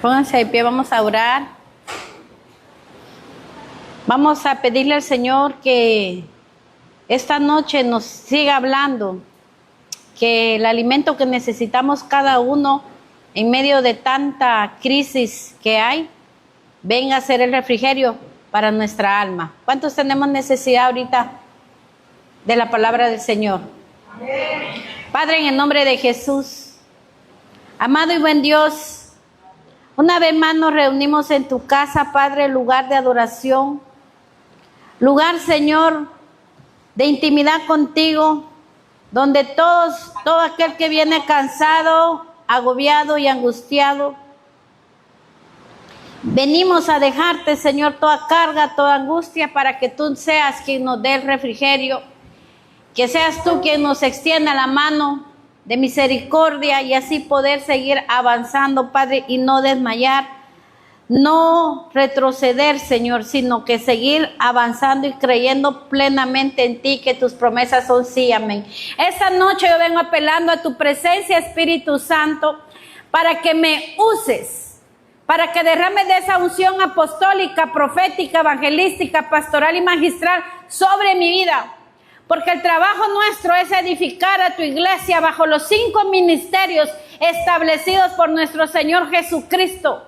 Pónganse de pie, vamos a orar. Vamos a pedirle al Señor que esta noche nos siga hablando, que el alimento que necesitamos cada uno en medio de tanta crisis que hay, venga a ser el refrigerio para nuestra alma. ¿Cuántos tenemos necesidad ahorita de la palabra del Señor? Amén. Padre, en el nombre de Jesús, amado y buen Dios, una vez más nos reunimos en tu casa, Padre, lugar de adoración, lugar, Señor, de intimidad contigo, donde todo aquel que viene cansado, agobiado y angustiado, venimos a dejarte, Señor, toda carga, toda angustia, para que tú seas quien nos dé el refrigerio, que seas tú quien nos extienda la mano de misericordia y así poder seguir avanzando, Padre, y no desmayar, no retroceder, Señor, sino que seguir avanzando y creyendo plenamente en ti, que tus promesas son sí, amén. Esta noche yo vengo apelando a tu presencia, Espíritu Santo, para que me uses, para que derrames de esa unción apostólica, profética, evangelística, pastoral y magistral sobre mi vida. Porque el trabajo nuestro es edificar a tu iglesia bajo los 5 ministerios establecidos por nuestro Señor Jesucristo,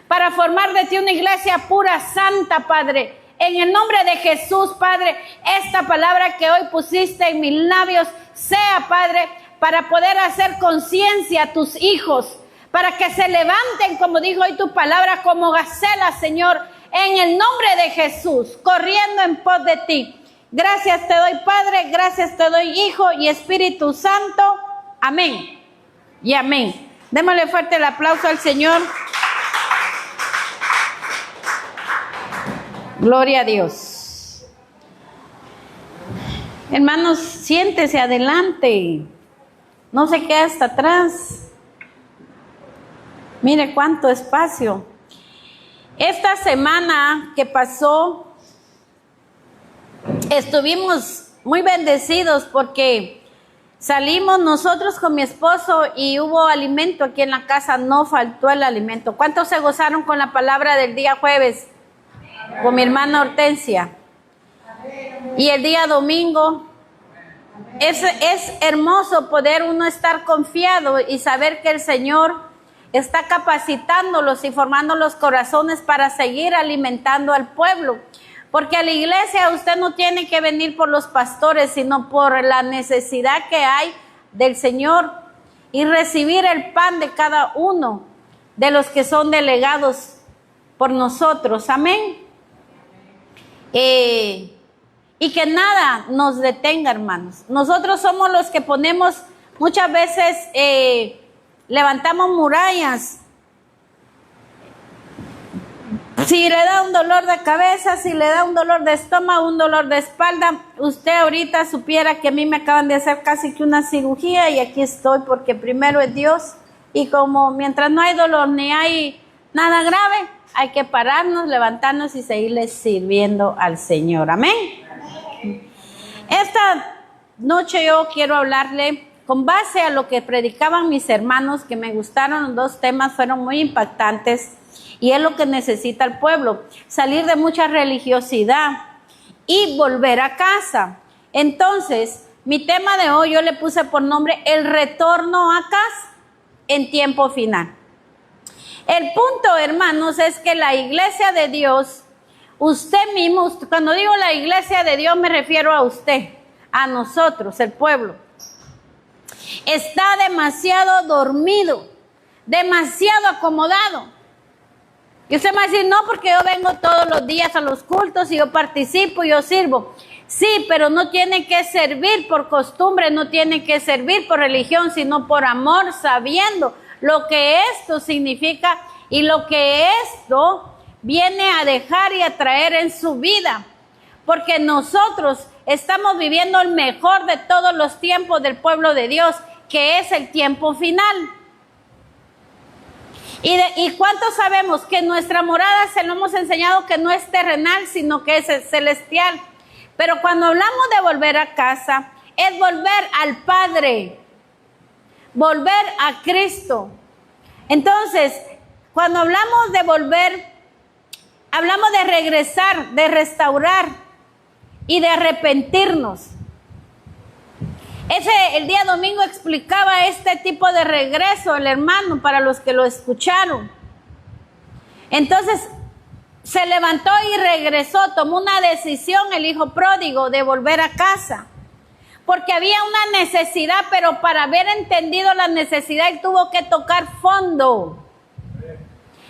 para formar de ti una iglesia pura, santa, Padre. En el nombre de Jesús, Padre, esta palabra que hoy pusiste en mis labios sea, Padre, para poder hacer conciencia a tus hijos, para que se levanten, como dijo hoy tu palabra, como gacelas, Señor, en el nombre de Jesús, corriendo en pos de ti. Gracias te doy, Padre, gracias te doy, Hijo y Espíritu Santo. Amén y amén. Démosle fuerte el aplauso al Señor. Gloria a Dios. Hermanos, siéntese adelante. No se quede hasta atrás. Mire cuánto espacio. Esta semana que pasó, estuvimos muy bendecidos porque salimos nosotros con mi esposo y hubo alimento aquí en la casa, no faltó el alimento. ¿Cuántos se gozaron con la palabra del día jueves? Con mi hermana Hortensia. Y el día domingo. Es hermoso poder uno estar confiado y saber que el Señor está capacitándolos y formando los corazones para seguir alimentando al pueblo. Porque a la iglesia usted no tiene que venir por los pastores, sino por la necesidad que hay del Señor y recibir el pan de cada uno de los que son delegados por nosotros. Amén. Y que nada nos detenga, hermanos. Nosotros somos los que ponemos, muchas veces levantamos murallas. Si le da un dolor de cabeza, si le da un dolor de estómago, un dolor de espalda, usted ahorita supiera que a mí me acaban de hacer casi que una cirugía y aquí estoy porque primero es Dios. Y como mientras no hay dolor ni hay nada grave, hay que pararnos, levantarnos y seguirle sirviendo al Señor. Amén. Esta noche yo quiero hablarle con base a lo que predicaban mis hermanos, que me gustaron. Los 2 temas fueron muy impactantes. Y es lo que necesita el pueblo, salir de mucha religiosidad y volver a casa. Entonces, mi tema de hoy yo le puse por nombre el retorno a casa en tiempo final. El punto, hermanos, es que la iglesia de Dios, usted mismo, cuando digo la iglesia de Dios me refiero a usted, a nosotros, el pueblo, está demasiado dormido, demasiado acomodado. Y usted me va a decir, no, porque yo vengo todos los días a los cultos y yo participo y yo sirvo. Sí, pero no tiene que servir por costumbre, no tiene que servir por religión, sino por amor, sabiendo lo que esto significa y lo que esto viene a dejar y a traer en su vida. Porque nosotros estamos viviendo el mejor de todos los tiempos del pueblo de Dios, que es el tiempo final. ¿Y cuántos sabemos que nuestra morada se lo hemos enseñado que no es terrenal, sino que es celestial? Pero cuando hablamos de volver a casa, es volver al Padre, volver a Cristo. Entonces, cuando hablamos de volver, hablamos de regresar, de restaurar y de arrepentirnos. El día domingo explicaba este tipo de regreso el hermano para los que lo escucharon. Entonces se levantó y regresó, tomó una decisión el hijo pródigo de volver a casa. Porque había una necesidad, pero para haber entendido la necesidad, él tuvo que tocar fondo.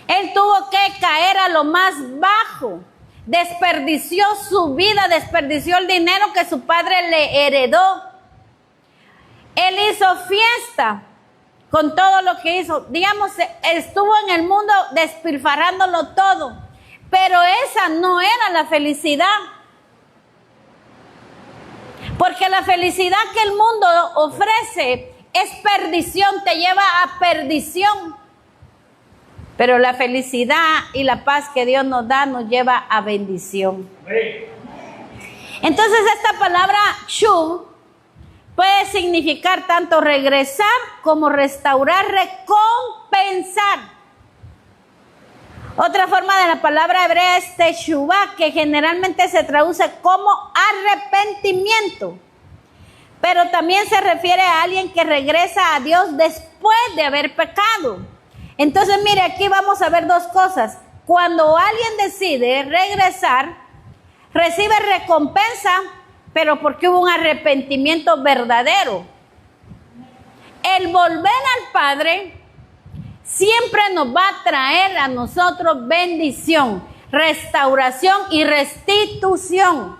Él tuvo que caer a lo más bajo. Desperdició su vida, desperdició el dinero que su padre le heredó. Él hizo fiesta con todo lo que hizo. Digamos, estuvo en el mundo despilfarrándolo todo. Pero esa no era la felicidad. Porque la felicidad que el mundo ofrece es perdición, te lleva a perdición. Pero la felicidad y la paz que Dios nos da nos lleva a bendición. Entonces esta palabra shuv puede significar tanto regresar como restaurar, recompensar. Otra forma de la palabra hebrea es teshuvah, que generalmente se traduce como arrepentimiento. Pero también se refiere a alguien que regresa a Dios después de haber pecado. Entonces, mire, aquí vamos a ver dos cosas. Cuando alguien decide regresar, recibe recompensa, pero porque hubo un arrepentimiento verdadero. El volver al Padre siempre nos va a traer a nosotros bendición, restauración y restitución.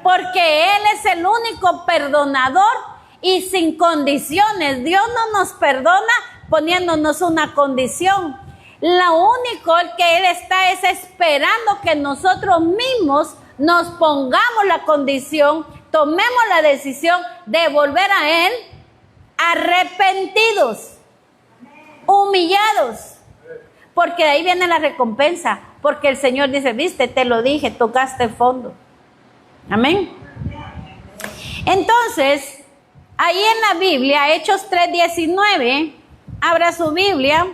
Porque Él es el único perdonador y sin condiciones. Dios no nos perdona poniéndonos una condición. Lo único que Él está es esperando que nosotros mismos nos pongamos la condición, tomemos la decisión de volver a Él arrepentidos, humillados, porque de ahí viene la recompensa, porque el Señor dice, viste, te lo dije, tocaste fondo. Amén. Entonces, ahí en la Biblia, Hechos 3:19, abra su Biblia,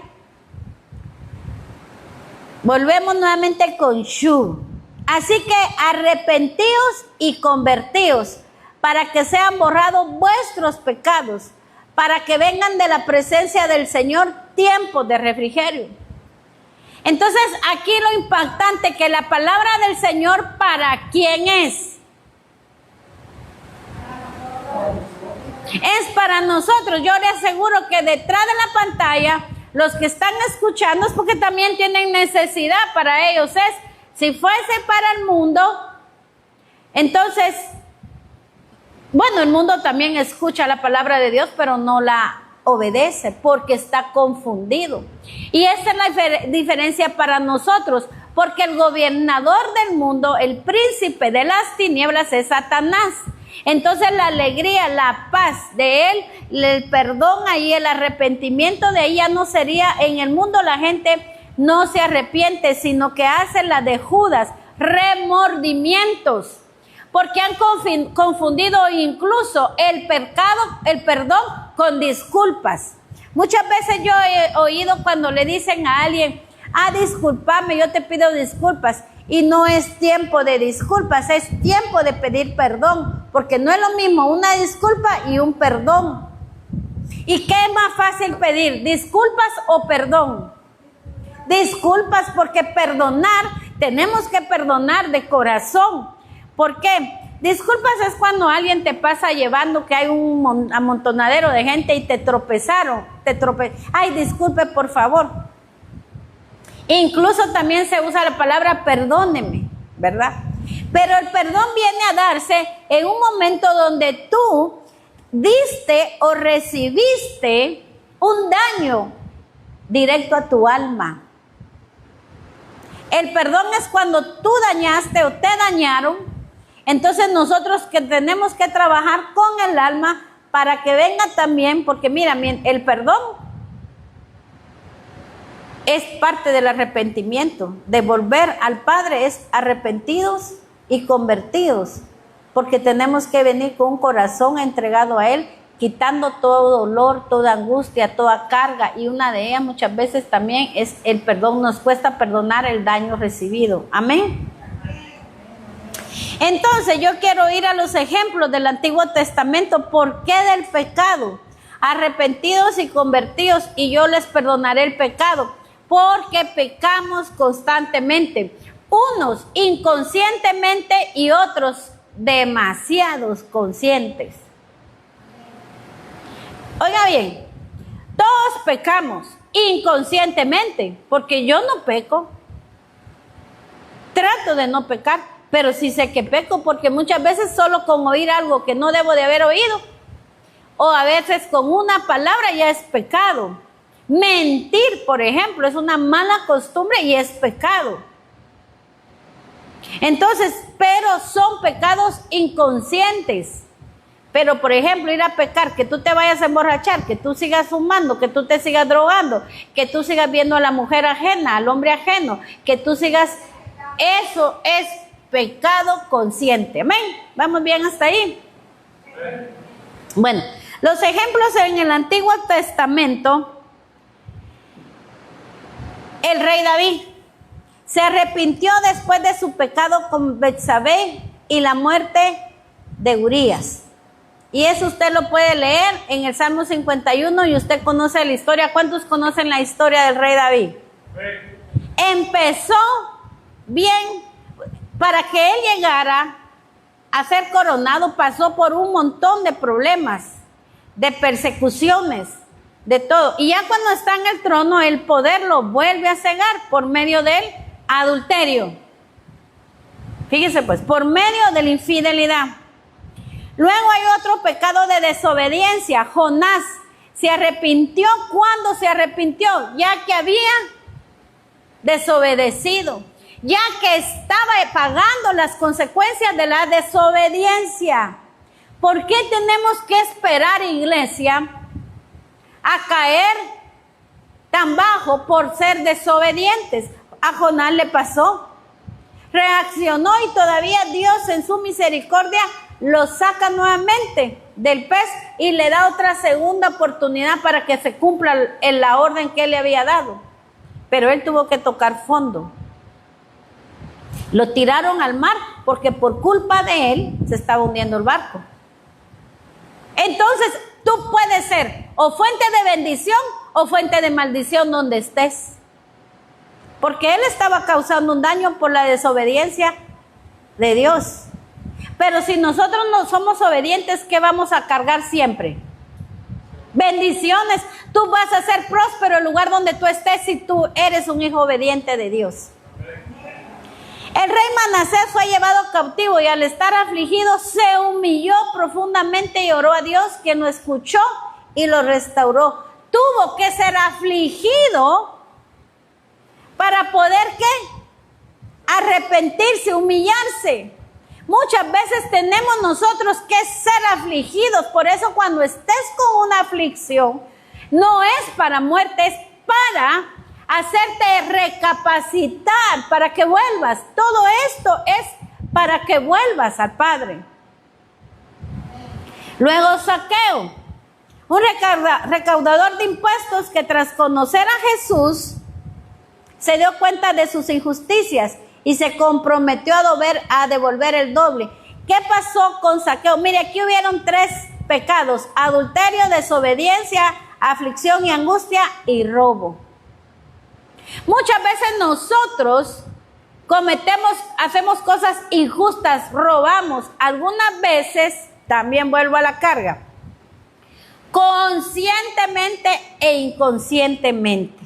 volvemos nuevamente con shuv. Así que arrepentíos y convertíos, para que sean borrados vuestros pecados, para que vengan de la presencia del Señor tiempos de refrigerio. Entonces, aquí lo impactante, que la palabra del Señor, ¿para quién es? Es para nosotros. Yo le aseguro que detrás de la pantalla, los que están escuchando es porque también tienen necesidad. Para ellos es, si fuese para el mundo, entonces, bueno, el mundo también escucha la palabra de Dios, pero no la obedece porque está confundido. Y esa es la diferencia para nosotros, porque el gobernador del mundo, el príncipe de las tinieblas, es Satanás. Entonces la alegría, la paz de él, el perdón ahí, el arrepentimiento de ella no sería. En el mundo la gente no se arrepiente, sino que hace la de Judas, remordimientos, porque han confundido incluso el pecado, el perdón, con disculpas. Muchas veces yo he oído cuando le dicen a alguien, discúlpame, yo te pido disculpas. Y no es tiempo de disculpas, es tiempo de pedir perdón, porque no es lo mismo una disculpa y un perdón. ¿Y qué es más fácil pedir, disculpas o perdón? Disculpas, porque perdonar, tenemos que perdonar de corazón. ¿Por qué? Disculpas es cuando alguien te pasa llevando, que hay un amontonadero de gente y te tropezaron, ay, disculpe por favor. Incluso también se usa la palabra perdóneme, ¿verdad? Pero el perdón viene a darse en un momento donde tú diste o recibiste un daño directo a tu alma. El perdón es cuando tú dañaste o te dañaron. Entonces nosotros que tenemos que trabajar con el alma para que venga también, porque mira, el perdón es parte del arrepentimiento. De volver al Padre es arrepentidos y convertidos, porque tenemos que venir con un corazón entregado a Él quitando todo dolor, toda angustia, toda carga, y una de ellas muchas veces también es el perdón. Nos cuesta perdonar el daño recibido. Amén. Entonces yo quiero ir a los ejemplos del Antiguo Testamento. ¿Por qué del pecado? Arrepentidos y convertidos, y yo les perdonaré el pecado, porque pecamos constantemente, unos inconscientemente y otros demasiados conscientes. Oiga bien, todos pecamos inconscientemente, porque yo no peco, trato de no pecar, pero sí sé que peco, porque muchas veces solo con oír algo que no debo de haber oído, o a veces con una palabra ya es pecado. Mentir, por ejemplo, es una mala costumbre y es pecado. Entonces, pero son pecados inconscientes. Pero, por ejemplo, ir a pecar, que tú te vayas a emborrachar, que tú sigas fumando, que tú te sigas drogando, que tú sigas viendo a la mujer ajena, al hombre ajeno, que tú sigas... Eso es pecado consciente. Amén. ¿Vamos bien hasta ahí? Bueno, los ejemplos en el Antiguo Testamento. El rey David se arrepintió después de su pecado con Betsabé y la muerte de Urías. Y eso usted lo puede leer en el Salmo 51 y usted conoce la historia. ¿Cuántos conocen la historia del rey David? Empezó bien. Para que él llegara a ser coronado, pasó por un montón de problemas, de persecuciones, de todo. Y ya cuando está en el trono, el poder lo vuelve a cegar por medio del adulterio. Fíjese pues, por medio de la infidelidad. Luego hay otro pecado de desobediencia. Jonás se arrepintió. ¿Cuándo se arrepintió? Ya que había desobedecido, ya que estaba pagando las consecuencias de la desobediencia. ¿Por qué tenemos que esperar, iglesia, a caer tan bajo por ser desobedientes? A Jonás le pasó. Reaccionó y todavía Dios en su misericordia lo saca nuevamente del pez y le da otra segunda oportunidad para que se cumpla la orden que él le había dado. Pero él tuvo que tocar fondo. Lo tiraron al mar porque por culpa de él se estaba hundiendo el barco. Entonces tú puedes ser o fuente de bendición o fuente de maldición donde estés. Porque él estaba causando un daño por la desobediencia de Dios. Pero si nosotros no somos obedientes, ¿qué vamos a cargar siempre? Bendiciones. Tú vas a ser próspero en el lugar donde tú estés si tú eres un hijo obediente de Dios. El rey Manasés fue llevado cautivo y al estar afligido se humilló profundamente y oró a Dios, quien lo escuchó y lo restauró. Tuvo que ser afligido para poder ¿qué? Arrepentirse, humillarse. Muchas veces tenemos nosotros que ser afligidos. Por eso cuando estés con una aflicción, no es para muerte, es para hacerte recapacitar, para que vuelvas. Todo esto es para que vuelvas al Padre. Luego Zaqueo, un recaudador de impuestos que tras conocer a Jesús, se dio cuenta de sus injusticias y se comprometió a devolver el doble. ¿Qué pasó con Zaqueo? Mire, aquí hubieron 3 pecados: adulterio, desobediencia, aflicción y angustia y robo. Muchas veces nosotros hacemos cosas injustas, robamos. Algunas veces, también vuelvo a la carga, conscientemente e inconscientemente.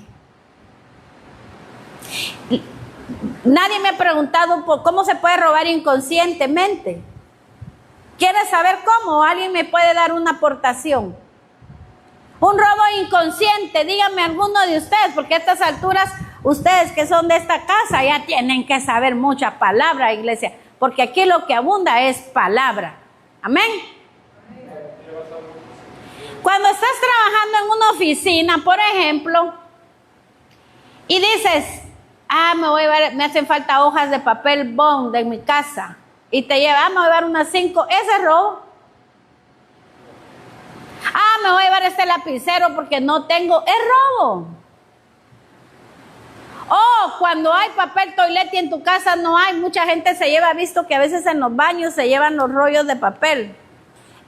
Nadie me ha preguntado por cómo se puede robar inconscientemente. ¿Quieres saber cómo? ¿Alguien me puede dar una aportación? Un robo inconsciente, díganme alguno de ustedes, porque a estas alturas, ustedes que son de esta casa ya tienen que saber mucha palabra, iglesia, porque aquí lo que abunda es palabra. Amén. Cuando estás trabajando en una oficina, por ejemplo, y dices, me hacen falta hojas de papel bond de mi casa, y te lleva, me voy a dar unas 5, ese es robo. me voy a llevar este lapicero porque no tengo, es robo. O cuando hay papel toilette y en tu casa no hay, mucha gente se lleva, visto que a veces en los baños se llevan los rollos de papel.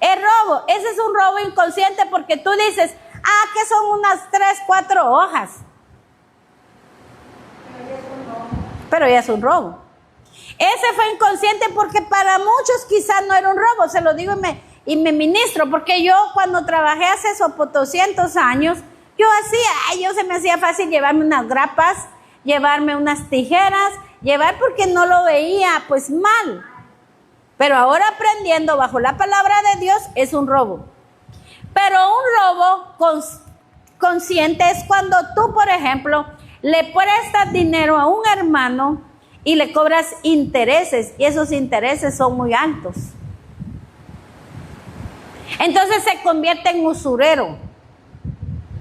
Es robo, ese es un robo inconsciente porque tú dices, que son unas 3, 4 hojas. Pero ya es un robo. Ese fue inconsciente porque para muchos quizás no era un robo, se lo digo y me ministro, porque yo cuando trabajé hace 200 años, yo se me hacía fácil llevarme unas grapas, llevarme unas tijeras, porque no lo veía pues mal. Pero ahora aprendiendo bajo la palabra de Dios es un robo. Pero un robo consciente es cuando tú, por ejemplo, le prestas dinero a un hermano y le cobras intereses, y esos intereses son muy altos. Entonces se convierte en usurero.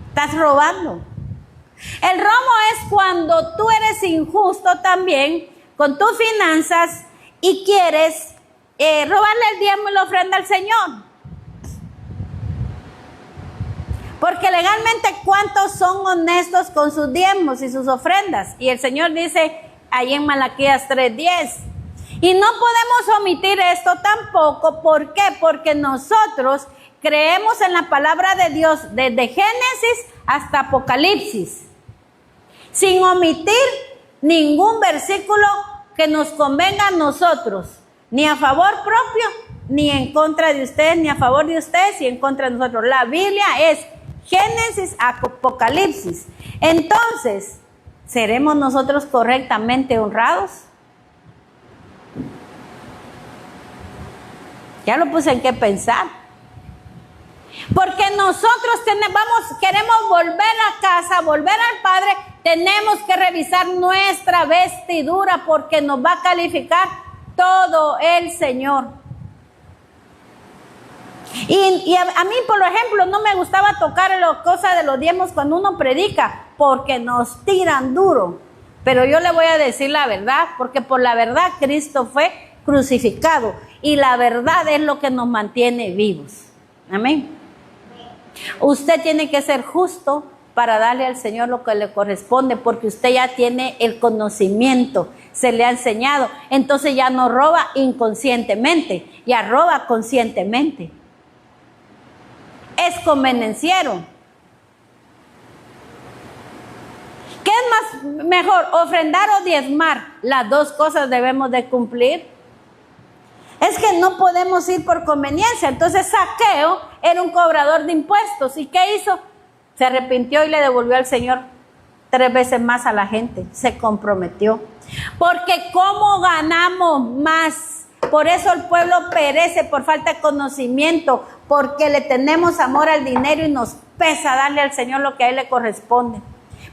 Estás robando. El robo es cuando tú eres injusto también con tus finanzas y quieres robarle el diezmo y la ofrenda al Señor. Porque legalmente, ¿cuántos son honestos con sus diezmos y sus ofrendas? Y el Señor dice ahí en Malaquías 3:10. Y no podemos omitir esto tampoco. ¿Por qué? Porque nosotros creemos en la palabra de Dios desde Génesis hasta Apocalipsis, sin omitir ningún versículo que nos convenga a nosotros, ni a favor propio, ni en contra de ustedes, ni a favor de ustedes y en contra de nosotros. La Biblia es Génesis a Apocalipsis. Entonces, ¿seremos nosotros correctamente honrados? Ya lo puse en qué pensar. Porque nosotros queremos volver a casa, volver al Padre, tenemos que revisar nuestra vestidura porque nos va a calificar todo el Señor. Y a mí, por ejemplo, no me gustaba tocar las cosas de los diezmos cuando uno predica, porque nos tiran duro. Pero yo le voy a decir la verdad, porque por la verdad Cristo fue crucificado, y la verdad es lo que nos mantiene vivos. Amén. Usted tiene que ser justo para darle al Señor lo que le corresponde, porque usted ya tiene el conocimiento, se le ha enseñado. Entonces ya no roba inconscientemente, ya roba conscientemente. Es convenenciero. ¿Qué es más mejor, ofrendar o diezmar? Las dos cosas debemos de cumplir. Es que no podemos ir por conveniencia. Entonces Zaqueo era un cobrador de impuestos. ¿Y qué hizo? Se arrepintió y le devolvió al Señor 3 veces más a la gente. Se comprometió. Porque ¿cómo ganamos más? Por eso el pueblo perece por falta de conocimiento, porque le tenemos amor al dinero y nos pesa darle al Señor lo que a Él le corresponde.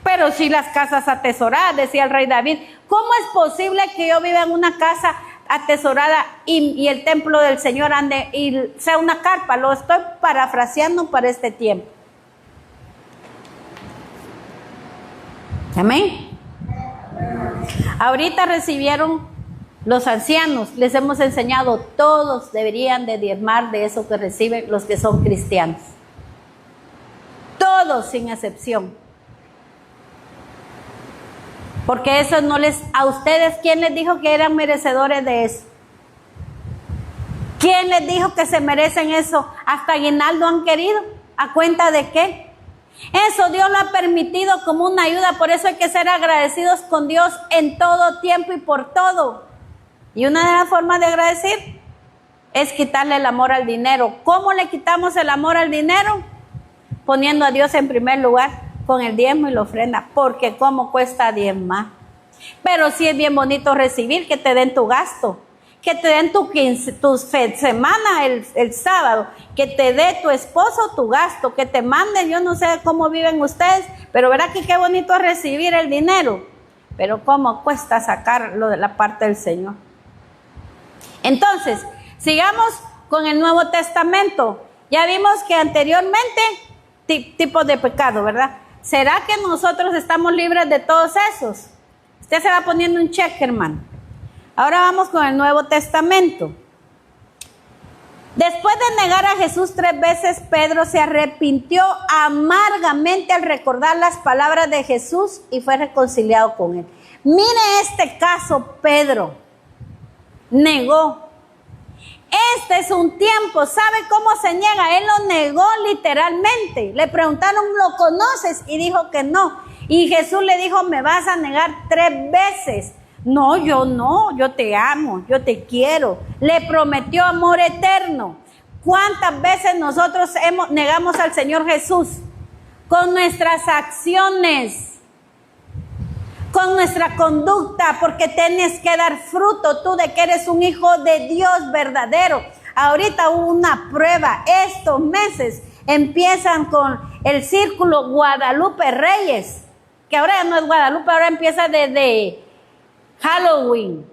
Pero si las casas atesoradas, decía el rey David, ¿cómo es posible que yo viva en una casa atesorada y el templo del Señor ande y sea una carpa? Lo estoy parafraseando para este tiempo. Amén. Ahorita recibieron los ancianos, les hemos enseñado, todos deberían de diezmar de eso que reciben los que son cristianos. Todos sin excepción. Porque eso no a ustedes, ¿quién les dijo que eran merecedores de eso? ¿Quién les dijo que se merecen eso? Hasta aguinaldo han querido. ¿A cuenta de qué? Eso Dios lo ha permitido como una ayuda. Por eso hay que ser agradecidos con Dios en todo tiempo y por todo. Y una de las formas de agradecer es quitarle el amor al dinero. ¿Cómo le quitamos el amor al dinero? Poniendo a Dios en primer lugar con el diezmo y la ofrenda. Porque ¿cómo cuesta diezmar? Pero sí es bien bonito recibir, que te den tu gasto, que te den tu semana el sábado, que te dé tu esposo tu gasto, que te manden, yo no sé cómo viven ustedes, pero verá que qué bonito es recibir el dinero, pero cómo cuesta sacarlo de la parte del Señor. Entonces, sigamos con el Nuevo Testamento. Ya vimos que anteriormente tipos de pecado, ¿verdad? ¿Será que nosotros estamos libres de todos esos? Usted se va poniendo un check, hermano. Ahora vamos con el Nuevo Testamento. Después de negar a Jesús 3 veces, Pedro se arrepintió amargamente al recordar las palabras de Jesús y fue reconciliado con él. Mire este caso, Pedro negó. Este es un tiempo, ¿sabe cómo se niega? Él lo negó literalmente. Le preguntaron, ¿lo conoces? Y dijo que no. Y Jesús le dijo, me vas a negar 3 veces. No, yo te amo, yo te quiero. Le prometió amor eterno. ¿Cuántas veces nosotros negamos al Señor Jesús? Con nuestras acciones, con nuestra conducta, porque tienes que dar fruto tú de que eres un hijo de Dios verdadero. Ahorita hubo una prueba, estos meses empiezan con el círculo Guadalupe Reyes, que ahora ya no es Guadalupe, ahora empieza desde Halloween.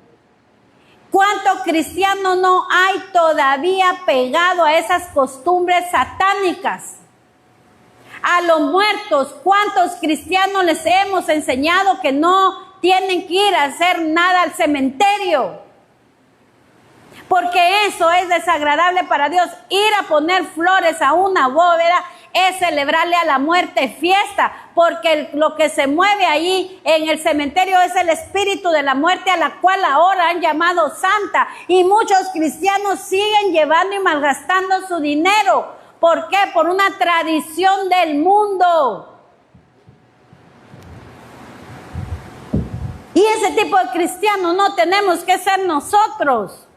¿Cuántos cristianos no hay todavía pegado a esas costumbres satánicas? A los muertos, ¿cuántos cristianos les hemos enseñado que no tienen que ir a hacer nada al cementerio? Porque eso es desagradable para Dios. Ir a poner flores a una bóveda es celebrarle a la muerte fiesta, porque lo que se mueve ahí en el cementerio es el espíritu de la muerte, a la cual ahora han llamado santa, y muchos cristianos siguen llevando y malgastando su dinero. ¿Por qué? Por una tradición del mundo. Y ese tipo de cristianos no tenemos que ser nosotros.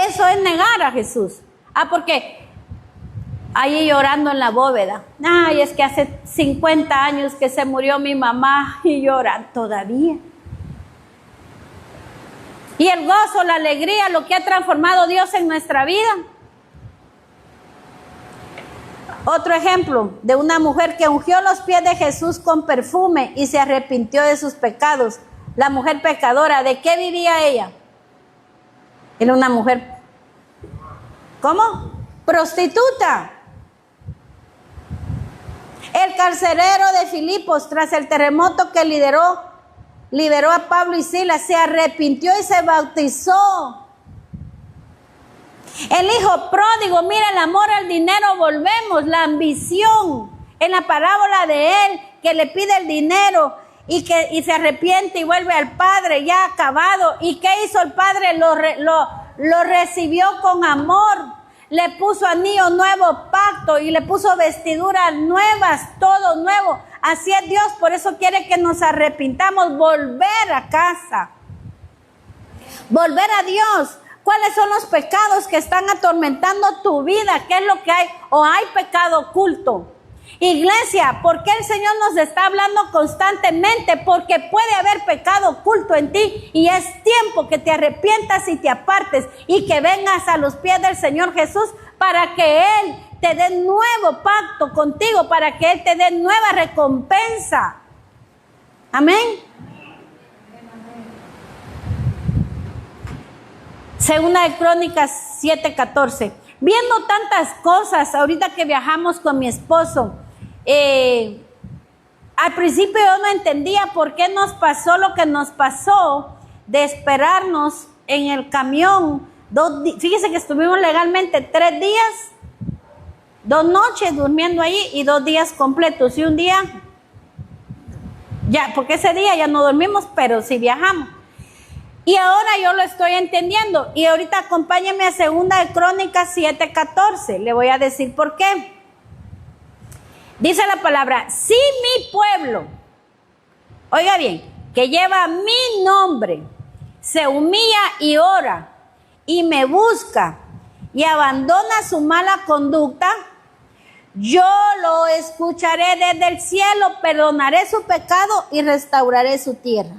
Eso es negar a Jesús. Porque ahí llorando en la bóveda. Ay, es que hace 50 años que se murió mi mamá y lloran todavía. Y el gozo, la alegría, lo que ha transformado Dios en nuestra vida. Otro ejemplo de una mujer que ungió los pies de Jesús con perfume y se arrepintió de sus pecados. La mujer pecadora, ¿de qué vivía ella? Era una mujer, ¿cómo? Prostituta. El carcelero de Filipos, tras el terremoto que liberó a Pablo y Silas, se arrepintió y se bautizó. El hijo pródigo, mira, el amor al dinero, volvemos, la ambición. En la parábola de él, que le pide el dinero y se arrepiente y vuelve al padre ya acabado. ¿Y qué hizo el padre? Lo recibió con amor. Le puso anillo nuevo, pacto, y le puso vestiduras nuevas, todo nuevo. Así es Dios, por eso quiere que nos arrepintamos, volver a casa, volver a Dios. ¿Cuáles son los pecados que están atormentando tu vida? ¿Qué es lo que hay? ¿O hay pecado oculto? Iglesia, ¿por qué el Señor nos está hablando constantemente? Porque puede haber pecado oculto en ti y es tiempo que te arrepientas y te apartes y que vengas a los pies del Señor Jesús para que Él te dé nuevo pacto contigo, para que Él te dé nueva recompensa. Amén. Segunda de Crónicas 7:14. Viendo tantas cosas, ahorita que viajamos con mi esposo, al principio yo no entendía por qué nos pasó lo que nos pasó de esperarnos en el camión. Fíjese que estuvimos legalmente 3 días, 2 noches durmiendo ahí y 2 días completos. Y un día, ya, porque ese día ya no dormimos, pero sí viajamos. Y ahora yo lo estoy entendiendo. Y ahorita acompáñenme a Segunda de Crónicas 7:14. Le voy a decir por qué. Dice la palabra, si mi pueblo, oiga bien, que lleva mi nombre, se humilla y ora, y me busca, y abandona su mala conducta, yo lo escucharé desde el cielo, perdonaré su pecado y restauraré su tierra.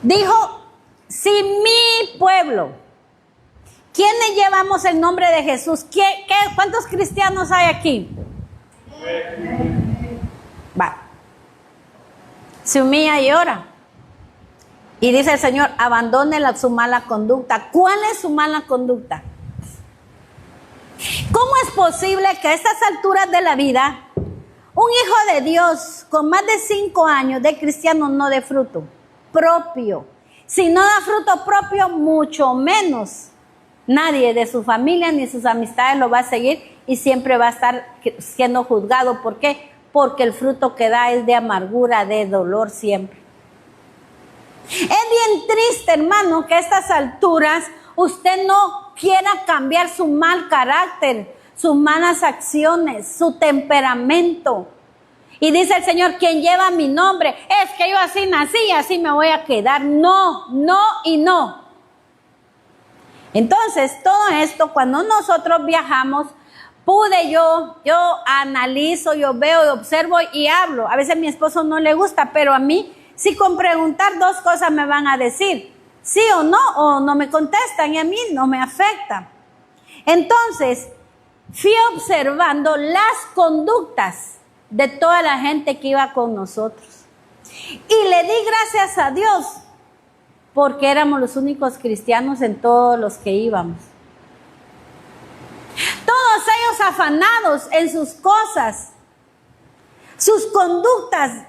Dijo, si mi pueblo, ¿quiénes llevamos el nombre de Jesús? ¿Cuántos cristianos hay aquí? Va. Se humilla y ora. Y dice el Señor, abandone su mala conducta. ¿Cuál es su mala conducta? ¿Cómo es posible que a estas alturas de la vida, un hijo de Dios con más de 5 años de cristiano no dé fruto? propio. Si no da fruto propio, mucho menos. Nadie de su familia ni sus amistades lo va a seguir y siempre va a estar siendo juzgado. ¿Por qué? Porque el fruto que da es de amargura, de dolor siempre. Es bien triste, hermano, que a estas alturas usted no quiera cambiar su mal carácter, sus malas acciones, su temperamento. Y dice el Señor, quien lleva mi nombre, es que yo así nací y así me voy a quedar. No, no y no. Entonces, todo esto, cuando nosotros viajamos, yo analizo, yo veo y observo y hablo. A veces a mi esposo no le gusta, pero a mí, si con preguntar 2 cosas me van a decir, sí o no me contestan y a mí no me afecta. Entonces, fui observando las conductas de toda la gente que iba con nosotros. Y le di gracias a Dios, porque éramos los únicos cristianos en todos los que íbamos. Todos ellos afanados en sus cosas, sus conductas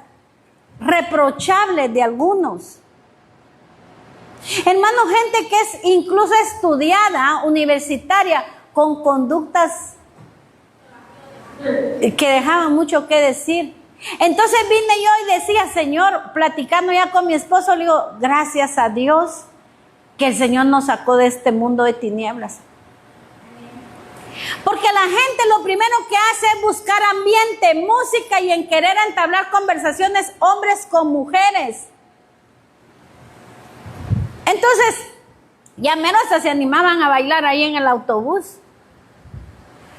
reprochables de algunos. Hermano, gente que es incluso estudiada, universitaria, con conductas que dejaban mucho que decir. Entonces vine yo y decía, Señor, platicando ya con mi esposo, le digo, gracias a Dios que el Señor nos sacó de este mundo de tinieblas. Porque la gente lo primero que hace es buscar ambiente, música y en querer entablar conversaciones hombres con mujeres. Entonces, ya menos hasta se animaban a bailar ahí en el autobús.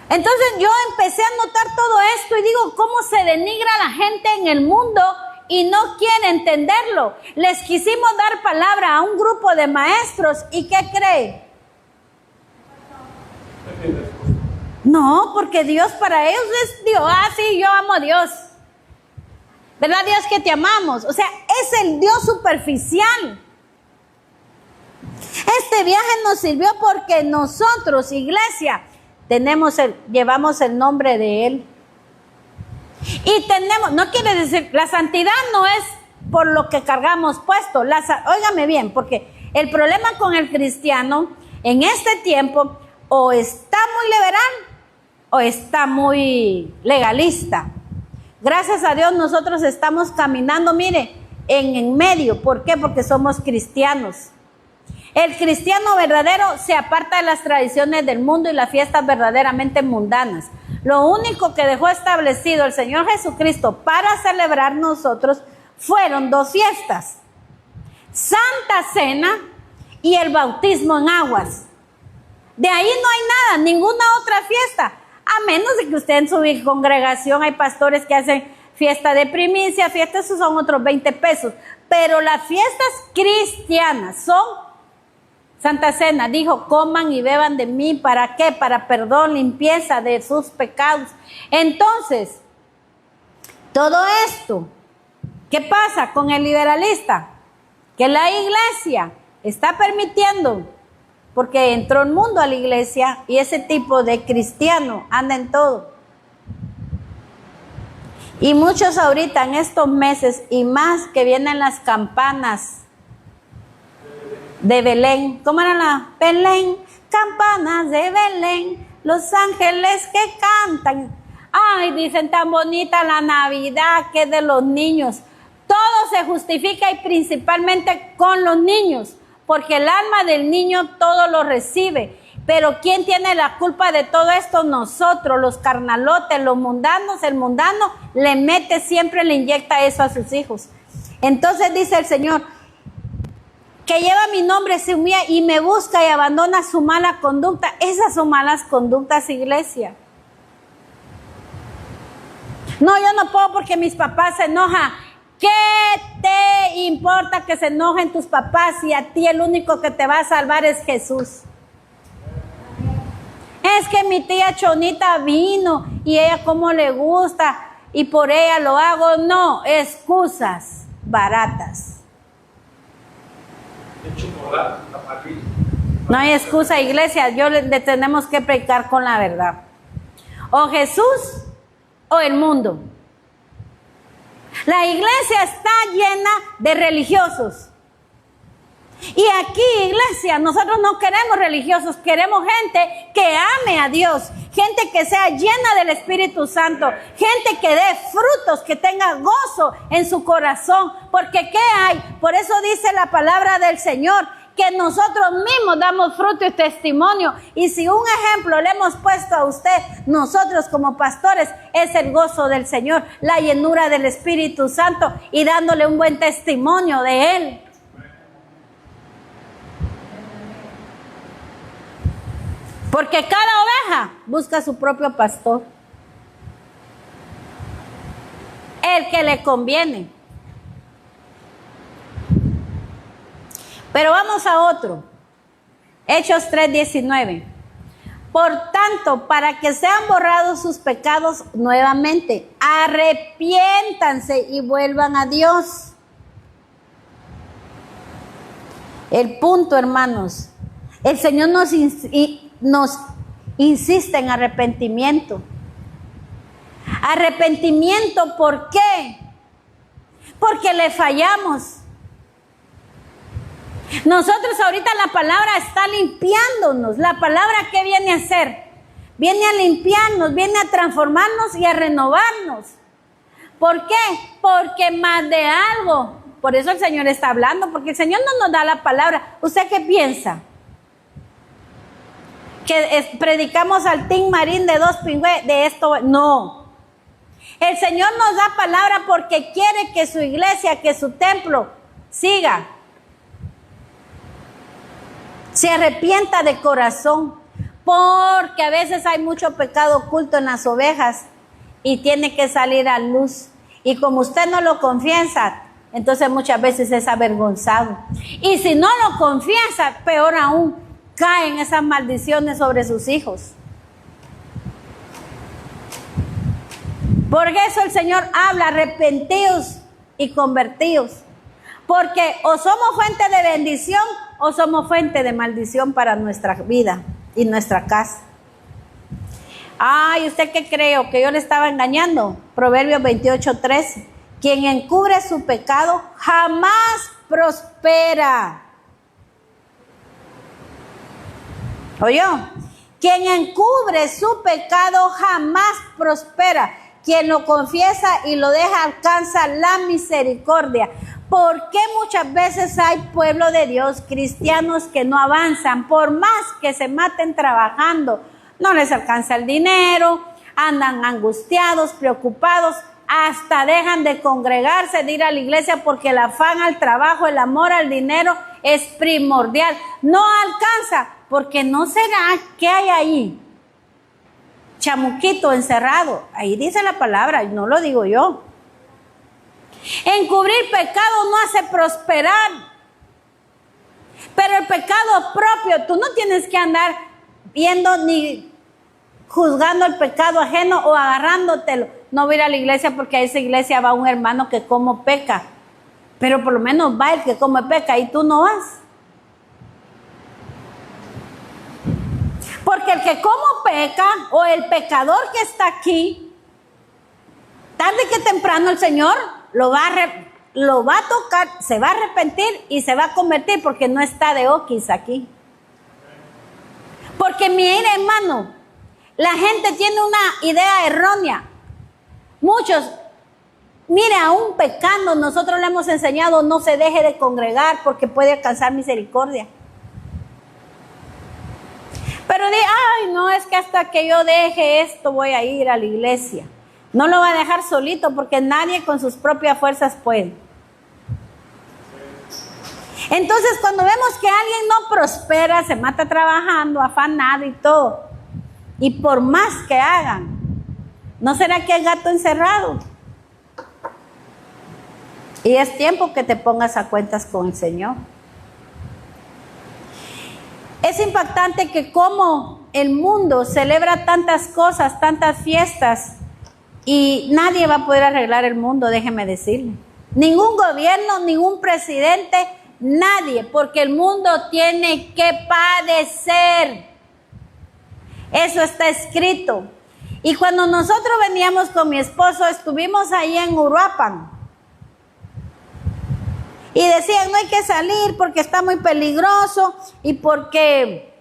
Entonces yo empecé a notar todo esto y digo, ¿cómo se denigra a la gente en el mundo y no quiere entenderlo? Les quisimos dar palabra a un grupo de maestros y ¿qué cree? No, porque Dios para ellos es Dios. Ah, sí, yo amo a Dios. ¿Verdad, Dios, que te amamos? O sea, es el Dios superficial. Este viaje nos sirvió porque nosotros, iglesia, llevamos el nombre de Él. Y no quiere decir, la santidad no es por lo que cargamos puesto. Óigame bien, porque el problema con el cristiano en este tiempo o está muy liberal o está muy legalista. Gracias a Dios nosotros estamos caminando, mire, en medio. ¿Por qué? Porque somos cristianos. El cristiano verdadero se aparta de las tradiciones del mundo y las fiestas verdaderamente mundanas. Lo único que dejó establecido el Señor Jesucristo para celebrar nosotros fueron 2 fiestas: Santa Cena y el bautismo en aguas. De ahí no hay nada, ninguna otra fiesta, a menos de que usted en su congregación hay pastores que hacen fiesta de primicia, fiestas, esos son otros 20 pesos. Pero las fiestas cristianas son Santa Cena. Dijo, coman y beban de mí. ¿Para qué? Para perdón, limpieza de sus pecados. Entonces, todo esto, ¿qué pasa con el liberalista? Que la iglesia está permitiendo, porque entró el mundo a la iglesia y ese tipo de cristiano anda en todo. Y muchos ahorita en estos meses y más que vienen las campanas de Belén. ¿Cómo era la? Belén, campanas de Belén, los ángeles que cantan. Ay, dicen tan bonita la Navidad que es de los niños. Todo se justifica y principalmente con los niños, porque el alma del niño todo lo recibe. Pero ¿quién tiene la culpa de todo esto? Nosotros, los carnalotes, los mundanos. El mundano le le inyecta eso a sus hijos. Entonces dice el Señor, que lleva mi nombre, se humilla y me busca y abandona su mala conducta. Esas son malas conductas, iglesia. No, yo no puedo porque mis papás se enojan. ¿Qué te importa que se enojen tus papás si a ti el único que te va a salvar es Jesús? Es que mi tía Chonita vino y ella cómo le gusta y por ella lo hago. No, excusas baratas. No hay excusa, iglesia. Le tenemos que predicar con la verdad. O Jesús o el mundo. La iglesia está llena de religiosos. Y aquí, iglesia, nosotros no queremos religiosos, queremos gente que ame a Dios, gente que sea llena del Espíritu Santo, gente que dé frutos, que tenga gozo en su corazón. Porque ¿qué hay? Por eso dice la palabra del Señor, que nosotros mismos damos fruto y testimonio. Y si un ejemplo le hemos puesto a usted, nosotros como pastores, es el gozo del Señor, la llenura del Espíritu Santo y dándole un buen testimonio de Él. Porque cada oveja busca su propio pastor, el que le conviene. Pero vamos a otro. Hechos 3:19. Por tanto, para que sean borrados sus pecados nuevamente, arrepiéntanse y vuelvan a Dios. El punto, hermanos, el Señor nos insiste en arrepentimiento. Arrepentimiento, ¿por qué? Porque le fallamos. Nosotros ahorita la palabra está limpiándonos. La palabra, ¿qué viene a hacer? Viene a limpiarnos, viene a transformarnos y a renovarnos. ¿Por qué? Porque más de algo. Por eso el Señor está hablando, porque el Señor no nos da la palabra. ¿Usted qué piensa? Que predicamos al Tim Marín de 2 pingües, de esto. No. El Señor nos da palabra porque quiere que su iglesia, que su templo siga. Se arrepienta de corazón, porque a veces hay mucho pecado oculto en las ovejas y tiene que salir a luz. Y como usted no lo confiesa, entonces muchas veces es avergonzado. Y si no lo confiesa, peor aún, caen esas maldiciones sobre sus hijos. Por eso el Señor habla, arrepentíos y convertíos. Porque o somos fuente de bendición o somos fuente de maldición para nuestra vida y nuestra casa. Ay, ¿usted qué creo? ¿Que yo le estaba engañando? Proverbios 28:13. Quien encubre su pecado jamás prospera. ¿Oyó? Quien encubre su pecado jamás prospera. Quien lo confiesa y lo deja alcanza la misericordia. ¿Por qué muchas veces hay pueblo de Dios, cristianos que no avanzan? Por más que se maten trabajando, no les alcanza el dinero, andan angustiados, preocupados, hasta dejan de congregarse, de ir a la iglesia porque el afán al trabajo, el amor al dinero es primordial. No alcanza, porque no será que hay ahí chamuquito encerrado. Ahí dice la palabra, no lo digo yo. Encubrir pecado no hace prosperar. Pero el pecado propio, tú no tienes que andar viendo ni juzgando el pecado ajeno o agarrándotelo. No voy a ir a la iglesia porque a esa iglesia va un hermano que como peca. Pero por lo menos va el que come peca y tú no vas. Porque el que como peca o el pecador que está aquí, tarde que temprano el Señor lo va a tocar, se va a arrepentir y se va a convertir porque no está de oquis aquí. Porque mire, hermano, la gente tiene una idea errónea. Muchos, mire, aún pecando, nosotros le hemos enseñado no se deje de congregar porque puede alcanzar misericordia. Pero ay, no, es que hasta que yo deje esto voy a ir a la iglesia. No lo va a dejar solito porque nadie con sus propias fuerzas puede. Entonces, cuando vemos que alguien no prospera, se mata trabajando, afanado y todo, y por más que hagan, ¿no será que hay gato encerrado? Y es tiempo que te pongas a cuentas con el Señor. Es impactante que como el mundo celebra tantas cosas, tantas fiestas, y nadie va a poder arreglar el mundo, déjeme decirle. Ningún gobierno, ningún presidente, nadie, porque el mundo tiene que padecer. Eso está escrito. Y cuando nosotros veníamos con mi esposo, estuvimos ahí en Uruapan. Y decían, no hay que salir porque está muy peligroso y porque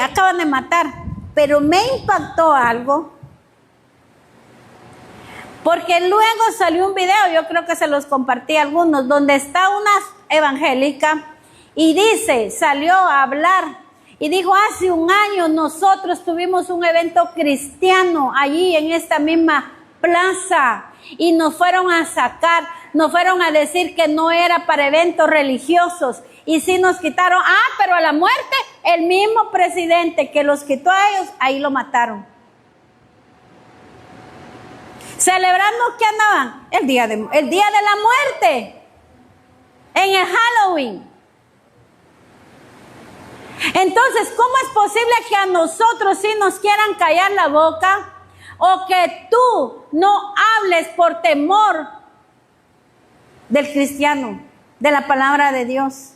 acaban de matar. Pero me impactó algo, porque luego salió un video, yo creo que se los compartí a algunos, donde está una evangélica y dice, salió a hablar y dijo, hace un año nosotros tuvimos un evento cristiano allí en esta misma plaza y nos fueron a sacar, nos fueron a decir que no era para eventos religiosos y sí nos quitaron, pero a la muerte el mismo presidente que los quitó a ellos, ahí lo mataron. Celebrando que andaban el día de la muerte, en el Halloween. Entonces, ¿cómo es posible que a nosotros sí nos quieran callar la boca o que tú no hables por temor del cristiano, de la palabra de Dios?